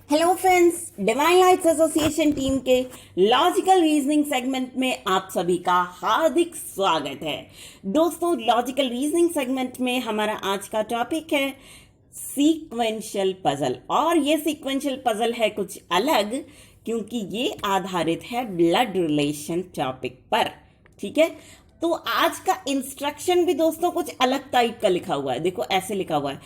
Hello friends, divine lights association team के logical reasoning segment में आप सभी का हार्दिक स्वागत है। दोस्तों, लॉजिकल रीजनिंग सेगमेंट में हमारा आज का टॉपिक है सीक्वेंशियल पजल। और ये सीक्वेंशियल पजल है कुछ अलग, क्योंकि ये आधारित है ब्लड रिलेशन टॉपिक पर। ठीक है, तो आज का इंस्ट्रक्शन भी दोस्तों कुछ अलग टाइप का लिखा हुआ है। देखो, ऐसे लिखा हुआ है,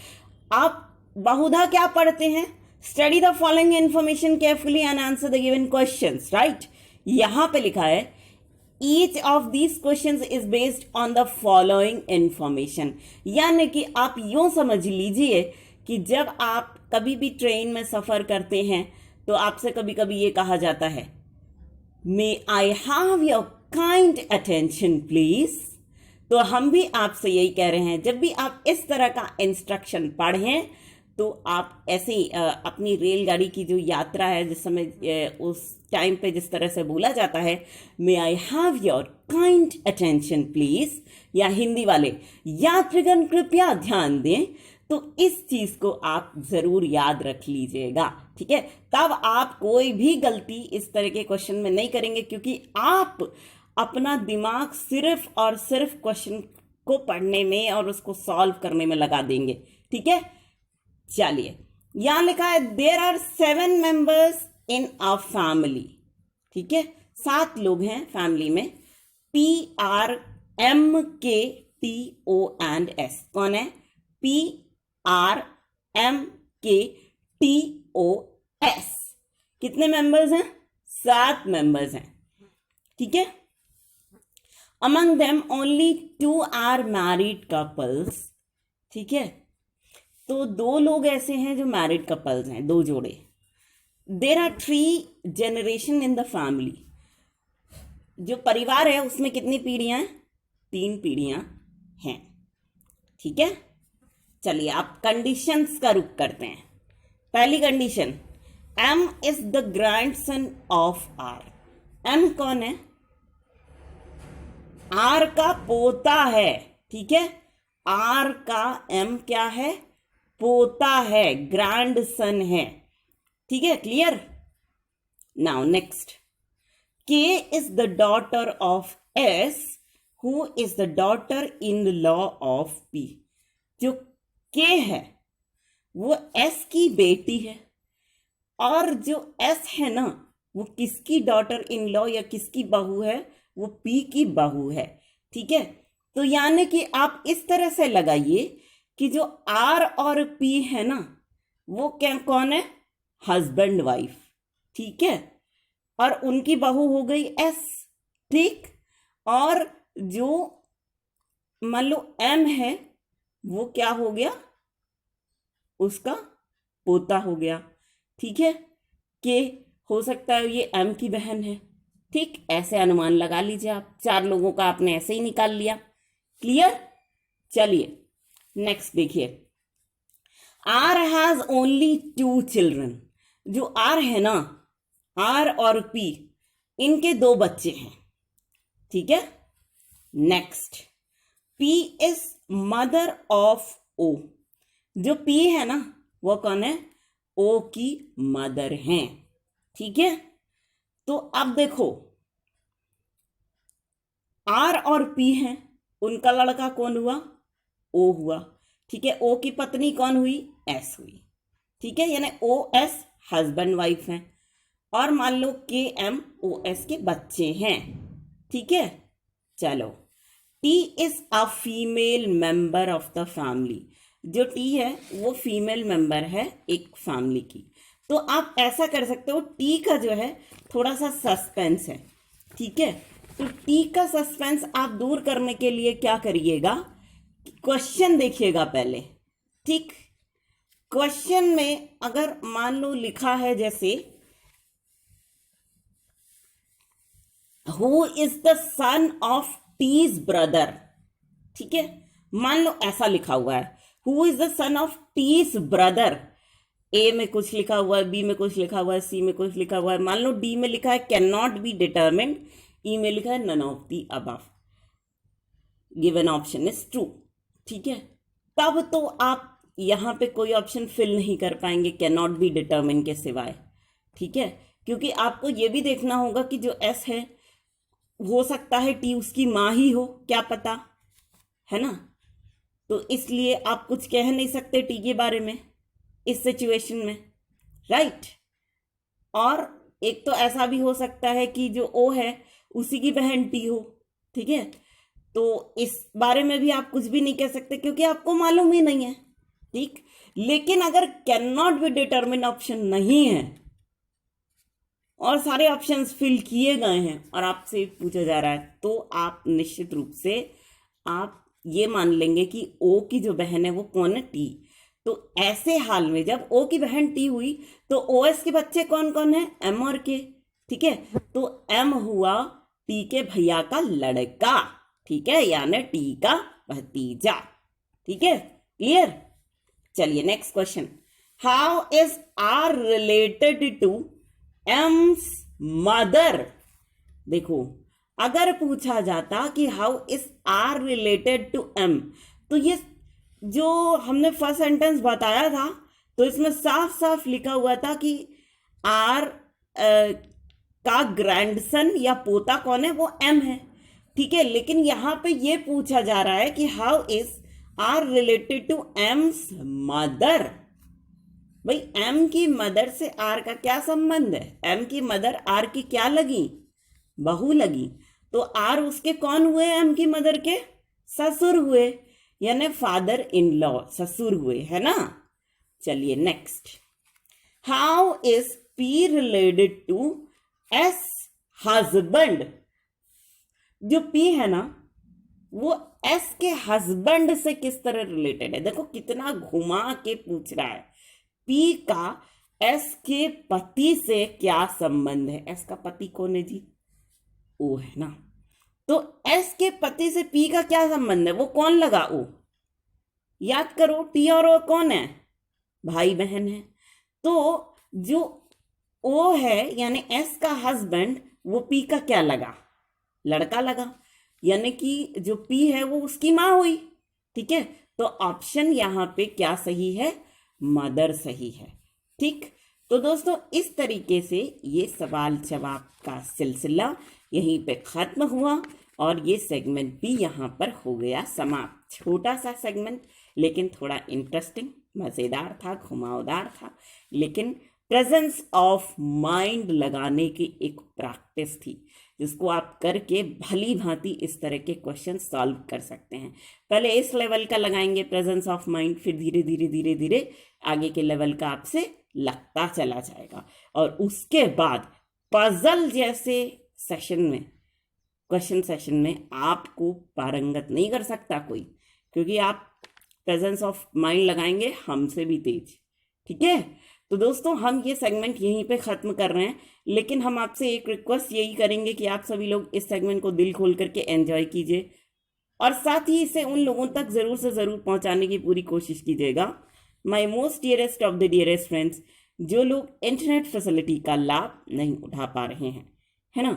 आप बहुधा क्या पढ़ते हैं, study the following information carefully and answer the given questions, right. यहां पे लिखा है each of these questions is based on the following information. यानी कि आप यूं समझ लीजिए कि जब आप कभी भी ट्रेन में सफर करते हैं तो आपसे कभी कभी ये कहा जाता है, may I have your kind attention please. तो हम भी आपसे यही कह रहे हैं, जब भी आप इस तरह का इंस्ट्रक्शन पढ़ें तो आप ऐसे ही अपनी रेलगाड़ी की जो यात्रा है, जिस समय उस टाइम पे जिस तरह से बोला जाता है, may I have your kind attention please, या हिंदी वाले यात्रीगण कृपया ध्यान दें, तो इस चीज को आप जरूर याद रख लीजिएगा। ठीक है, तब आप कोई भी गलती इस तरह के क्वेश्चन में नहीं करेंगे, क्योंकि आप अपना दिमाग सिर्फ और सिर्फ क्वेश्चन को पढ़ने में और उसको सॉल्व करने में लगा देंगे। ठीक है, चलिए, यहां लिखा है there are 7 members in a family. ठीक है, 7 लोग हैं फैमिली में। PRMKTOS कौन है? PRMKTOS कितने मेंबर्स हैं? 7 मेंबर्स हैं। ठीक है, among them only 2 are married couples। ठीक है, तो 2 लोग ऐसे हैं जो मैरिड कपल्स हैं, 2 जोड़े। There are 3 generation in the family. जो परिवार है उसमें कितनी पीढ़ियां हैं? 3 पीढ़ियां हैं। ठीक है, चलिए आप कंडीशंस का रुख करते हैं। पहली condition, M is the grandson of R। M कौन है? R का पोता है। ठीक है, R का M क्या है? पोता है, ग्रैंड सन है। ठीक है, clear. Now next, K is the daughter of S, who is the daughter in law of P। जो K है वो S की बेटी है, और जो S है ना, वो किसकी डॉटर इन लॉ या किसकी बहू है? वो P की बहू है। ठीक है, तो यानी कि आप इस तरह से लगाइए कि जो R और P है ना, वो क्या कौन है? Husband wife. ठीक है, और उनकी बहू हो गई S। ठीक, और जो मान लो M है वो क्या हो गया? उसका पोता हो गया। ठीक है, के हो सकता है ये M की बहन है। ठीक, ऐसे अनुमान लगा लीजिए आप। 4 लोगों का आपने ऐसे ही निकाल लिया। क्लियर। चलिए नेक्स्ट देखिए, R हैज ओनली 2 चिल्ड्रन। जो R है ना, R और P, इनके 2 बच्चे हैं। ठीक है, next, P is mother of O। जो P है ना, वो कौन है? O की मदर हैं। ठीक है, तो अब देखो, R और P हैं, उनका लड़का कौन हुआ? O हुआ। ठीक है, O की पत्नी कौन हुई? S हुई। ठीक है, यानी OS हस्बैंड वाइफ हैं, और मान लो KM OS के बच्चे हैं। ठीक है, चलो, T is a female member of the family. जो T है वो फीमेल मेंबर है एक फैमिली की। तो आप ऐसा कर सकते हो, T का जो है थोड़ा सा सस्पेंस है। ठीक है, तो T का सस्पेंस आप दूर करने के लिए क्या करिएगा? क्वेश्चन देखिएगा पहले। ठीक, क्वेश्चन में अगर मान लो लिखा है जैसे, who is the son of T's brother. ठीक है, मान लो ऐसा लिखा हुआ है, who is the son of T's brother. A में कुछ लिखा हुआ है, बी में कुछ लिखा हुआ है, सी में कुछ लिखा हुआ है। मान लो डी में लिखा है cannot be determined, E में लिखा है none of the above, given option is true. ठीक है, तब तो आप यहाँ पे कोई ऑप्शन फिल नहीं कर पाएंगे कैन नॉट बी डिटर्मिन के सिवाय, ठीक है, क्योंकि आपको ये भी देखना होगा कि जो एस है हो सकता है टी उसकी माँ ही हो, क्या पता, है ना। तो इसलिए आप कुछ कह नहीं सकते टी के बारे में इस सिचुएशन में, राइट। और एक तो ऐसा भी हो सकता है कि जो ओ है उसी की बहन टी हो, ठीक है। तो इस बारे में भी आप कुछ भी नहीं कह सकते क्योंकि आपको मालूम ही नहीं है, ठीक। लेकिन अगर can not be determine option नहीं है और सारे ऑप्शंस फिल किए गए हैं और आपसे पूछा जा रहा है, तो आप निश्चित रूप से आप ये मान लेंगे कि ओ की जो बहन है वो कौन है, टी। तो ऐसे हाल में जब ओ की बहन टी हुई तो ओ एस के बच्चे कौन कौन है, एम और के, ठीक है। तो एम हुआ टी के भैया का लड़का, ठीक है, यानी टी का भतीजा, ठीक है, क्लियर। चलिए next question, how is R related to M's mother. देखो अगर पूछा जाता कि how is R related to M, तो ये जो हमने फर्स्ट सेंटेंस बताया था तो इसमें साफ साफ लिखा हुआ था कि आर का ग्रैंडसन या पोता कौन है, वो एम है, ठीक है। लेकिन यहां पे ये पूछा जा रहा है कि how is R related to M's mother. भाई एम की मदर से आर का क्या संबंध है, एम की मदर आर की क्या लगी, बहू लगी। तो आर उसके कौन हुए, एम की मदर के ससुर हुए, यानी फादर इन लॉ, ससुर हुए, है ना। चलिए next, how is P related to S husband. जो पी है ना वो एस के हस्बैंड से किस तरह रिलेटेड है, देखो कितना घुमा के पूछ रहा है। पी का एस के पति से क्या संबंध है, एस का पति कौन है जी, ओ है ना। तो एस के पति से पी का क्या संबंध है, वो कौन लगा, ओ। याद करो टी और ओ कौन है, भाई बहन है। तो जो ओ है यानी एस का हस्बैंड, वो पी का क्या लगा, लड़का लगा, यानी कि जो पी है वो उसकी माँ हुई, ठीक है। तो ऑप्शन यहां पे क्या सही है, मदर सही है, ठीक। तो दोस्तों इस तरीके से ये सवाल जवाब का सिलसिला यहीं पे खत्म हुआ और ये सेगमेंट भी यहाँ पर हो गया समाप्त। छोटा सा सेगमेंट लेकिन थोड़ा इंटरेस्टिंग, मज़ेदार था, घुमावदार था, लेकिन प्रेजेंस ऑफ माइंड लगाने की एक प्रैक्टिस थी जिसको आप करके भली भांति इस तरह के क्वेश्चन सॉल्व कर सकते हैं। पहले इस लेवल का लगाएंगे प्रेजेंस ऑफ माइंड, फिर धीरे धीरे धीरे धीरे आगे के लेवल का आपसे लगता चला जाएगा। और उसके बाद पजल जैसे सेशन में, क्वेश्चन सेशन में आपको पारंगत नहीं कर सकता कोई, क्योंकि आप प्रेजेंस ऑफ माइंड लगाएंगे हमसे भी तेज, ठीक है। तो दोस्तों हम ये सेगमेंट यहीं पे ख़त्म कर रहे हैं, लेकिन हम आपसे एक रिक्वेस्ट यही करेंगे कि आप सभी लोग इस सेगमेंट को दिल खोल करके एंजॉय कीजिए और साथ ही इसे उन लोगों तक ज़रूर से ज़रूर पहुंचाने की पूरी कोशिश कीजिएगा। My most dearest of the dearest friends, जो लोग इंटरनेट फैसिलिटी का लाभ नहीं उठा पा रहे हैं, है ना।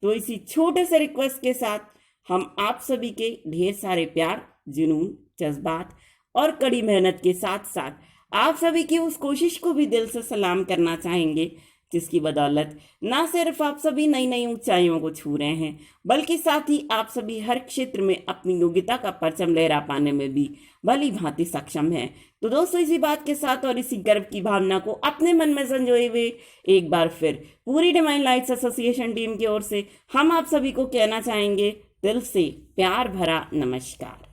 तो इसी छोटे से रिक्वेस्ट के साथ हम आप सभी के ढेर सारे प्यार, जुनून, जज्बात और कड़ी मेहनत के साथ साथ आप सभी की उस कोशिश को भी दिल से सलाम करना चाहेंगे जिसकी बदौलत ना सिर्फ आप सभी नई नई ऊंचाइयों को छू रहे हैं, बल्कि साथ ही आप सभी हर क्षेत्र में अपनी योग्यता का परचम लहरा पाने में भी भली भांति सक्षम हैं। तो दोस्तों इसी बात के साथ और इसी गर्व की भावना को अपने मन में संजोए हुए एक बार फिर पूरी डिवाइन लाइट्स एसोसिएशन टीम की ओर से हम आप सभी को कहना चाहेंगे दिल से प्यार भरा नमस्कार।